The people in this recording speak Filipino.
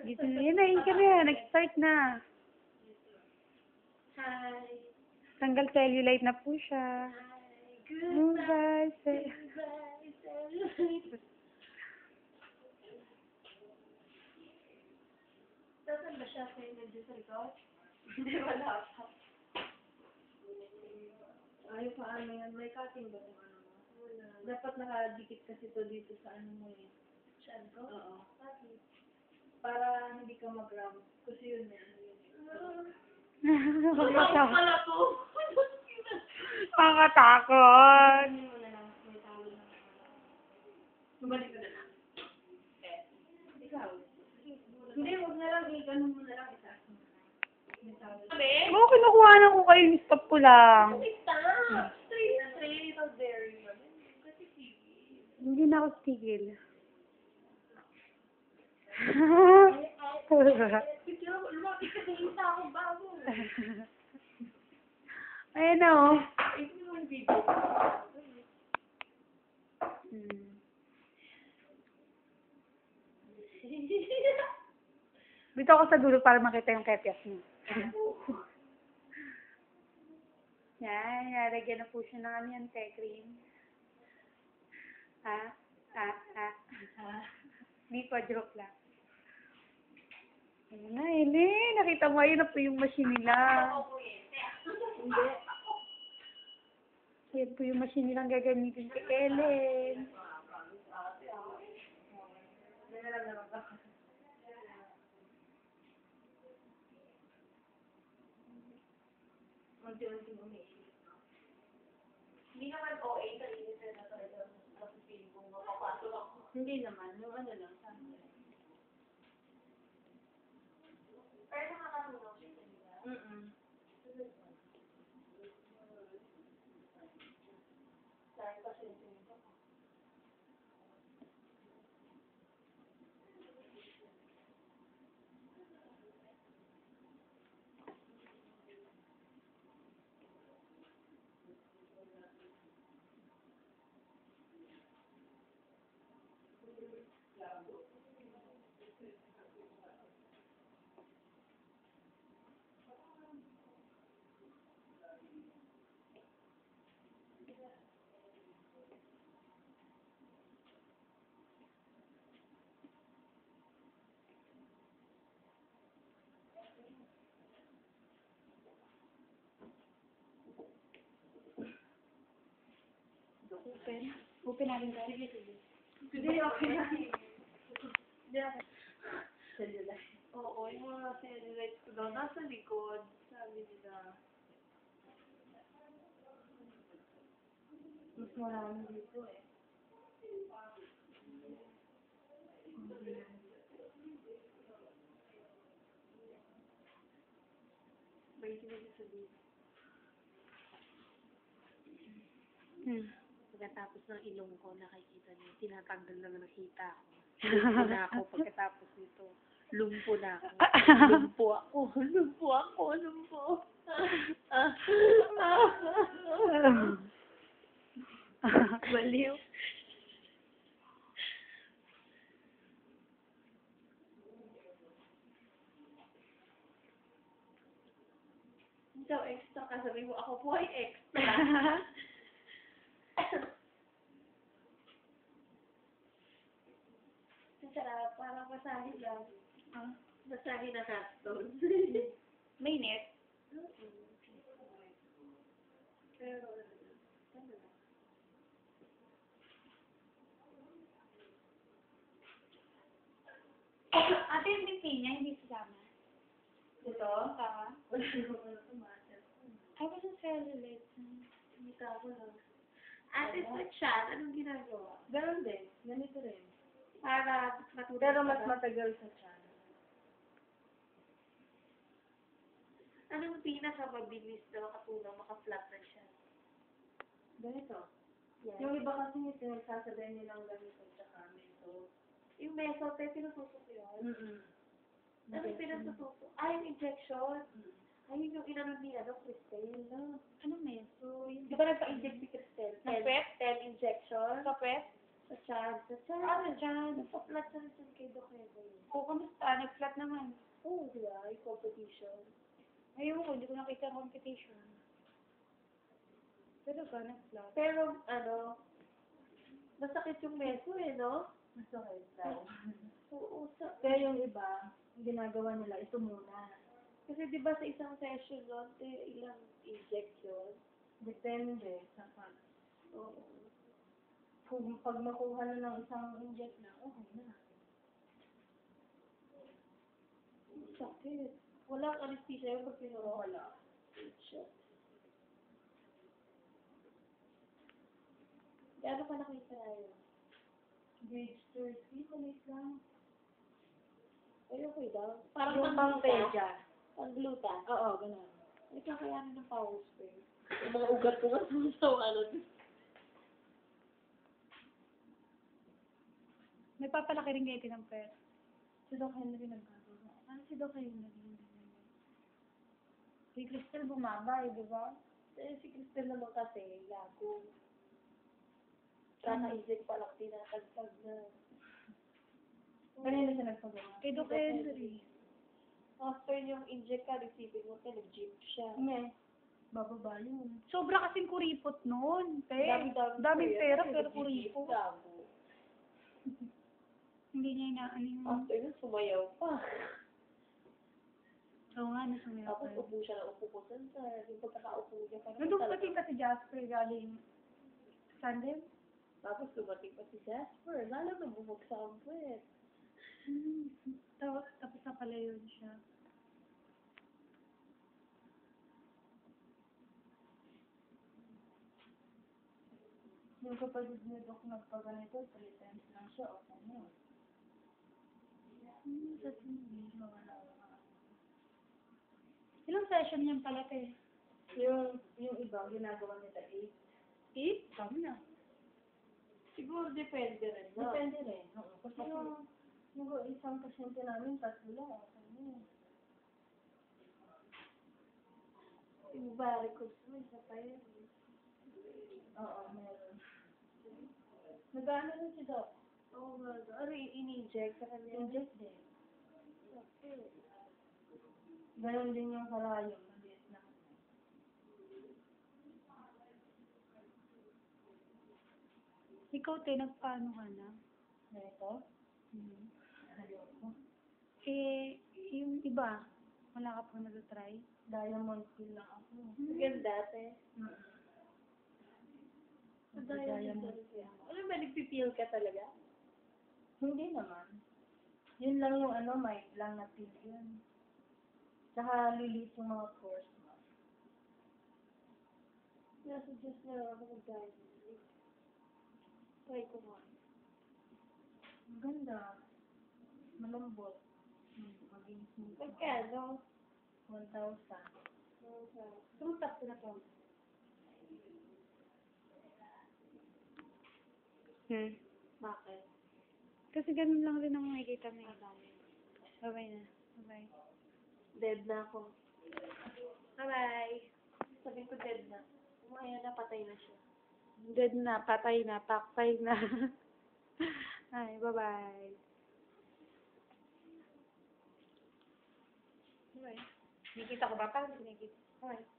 Dito na. Yan na, yun ka na. Nag-start na. Hi. Tanggal cellulite na po siya. Goodbye. Goodbye. Goodbye. Cellulite. Saan ba siya? Nandiyan sa likod? Hindi, wala pa. Ay, paano yan? May cutting ba kung ano mo? Wala. Dapat nakadikit kasi to dito sa ano mo eh. Saan ko? Oo. Bakit? Para hindi ka mag-ram. Kasi yun yan. Nakakatakot. Pala to! Nakakatakot. Ano mo na lang? May tawag na. Bumalik ko na lang. Ikaw. Hindi, huwag na lang. Ganun mo na lang. Itaas mo na lang. May tawag. Oo, kinukuhanan ko kayo. Stop ko lang. Stop! Straight out there. Kasi sige. Hindi na ako tigil. Lumapit ka sa isa akong bago. Ayan na, oh. Ito yung video. Dito ako sa dulo para makita yung kepias mo. Yan, nalagyan na po siya ng amyante cream. Hindi pa, joke lang. Ayun na, Ellen. Nakita mo, ayun na po yung machine nila. Hindi. Ayun po yung machine nilang gagamitin kay Ellen. Unti-unti umiisip. Hindi naman OA sa init na talaga. Kasi feeling kong mapapasok ako. Hindi naman. Yung ano lang. Pero nakakatulong siya sa nila. Dahil kasi ito. Open natin tayo. Hindi, okay na. Cellulite. Oo, yung mga cellulite ko daw. Nasa likod. Sabi nila. Mas marami dito eh. May sinigil sa dito. Pagkatapos ng ilong ko, nakikita niyo, tinatanggal na nakita ko. Lumpo na ako pagkatapos nito. Lumpo na ako. Lumpo ako. Lumpo ako. Lumpo. Baliw. Ikaw extra ka. Sabi mo, ako po ay extra. Sarap. Parang masahe lang. Masahe na hotstone. May net. Pero, Ate, yung BP niya, hindi sasama. ito? Tama? Wala yung ano tumatas. Ay, ba yung cellulite? Hindi ka ako lang. Ate, sa chat, anong ginagawa? Ganun din. Ganito rin. Para matulog. Pero mas matagal sa chat. Anong pinakamabilis na makatulong, maka-flat na siya? Ganito. Yes. Yung iba kasi pinagsasabihan nilang ganito tsaka method. Yung method, tayo pinutusok yun. Anong pinutusok? Yung injection. Ayun yung inano ni Cristel. Ano meso? Di ba nagpa-inject si Cristel? Sa PEP? 10 injection. Sa PEP? Sa chan. Ano dyan? Nagpa-flat na rin kay Doc Edo. O, kamusta? Nag-flat naman. Oo, di ba? Yung competition. Ayun ko, hindi ko nakita ang competition. Pero ba, nag-flat? Pero, masakit yung meso no? Masakit daw. Oo, Kaya yung iba, ang ginagawa nila, ito muna. kasi di ba sa isang session nun, ilang injection? Depende sa pag. Oo. Kung pag makuha na ng isang inject na, okay na. Sakit. Walang anesthesia yung pag pinuro. Wala. Shit. Gaano pa nakita yun? Grade 30, maliit lang. Ay, okay daw. Yung pang pang-pedya. Pang gluta. Oo, ganun. Ay, kakayanin ng power spray. Yung mga ugat ko nga sa May papalaki rin kayo ng pet. Si Doc Henry nagkagawa. Ano si Doc Henry? Si Crystal bumaba, di ba? Si Crystal naman kasi, gago. Kaka-inject pa lang, tinatagtag na. Kanina siya nagpagawa. Kay Doc Henry. After yung inject ka, receiving mo, nag-jeep siya. Hindi. Bababa yun. Sobra kasing kuripot noon. Daming pa pera, yan. pero Nag-jeep, kuripot. gago. Hindi niya inaano yung... After nun, sumayaw pa. Oo nga, nasumayaw Tapos pa. upo siya na upo ko saan sa yung pagkakaupo niya. Parang Nandun talaga- pati kasi Jasper galing Sandem. Tapos dumating pa si Jasper. Lalo na bumagsak ang puwet. Tapos na pala yun siya. Yung kapatid ni Doc nagpaganito, 3 times lang siya, okay na. Sa TV, wala. Ilang session yan pala, te? Yung iba, ginagawa nila 8. 8? Kami na. Siguro depende rin. No? Depende rin. Oo. Kasi yung isang pasyente namin, 3 lang, okay na. Yung varicose mo, isa pa yun. Oo, meron. Nag-ano rin si Doc? Oo nga. Ano in-inject sa kanya? Inject din. Okay. Ganon din yung kalayo, maliit na. Ikaw, te, nagpaano ka na? Ito? Hmm. Ayoko. Eh, yung iba, wala ka pa nag-try? Diamond pill lang ako. Maganda, te. Sa Diamond. Ano ba, nagpipil ka talaga? Hindi naman. Yun lang yung mic lang na pill yun. Tsaka lilit yung mga pores mo. Nasuggest na ako mag-diamond. Try ko nga. Maganda. Malambot. Maging smooth. Magkano? 1,000. Trutas ko na to. Bakit? Kasi ganun lang rin ang makikita mo. Bye-bye na. Bye-bye. Dead na ako. Bye-bye. Sabi ko dead na. Umaya na, patay na siya. Dead na, patay na, paktay na. Ay, bye-bye. Bye. Nakikita ko ba? Parang nakikita. Bye.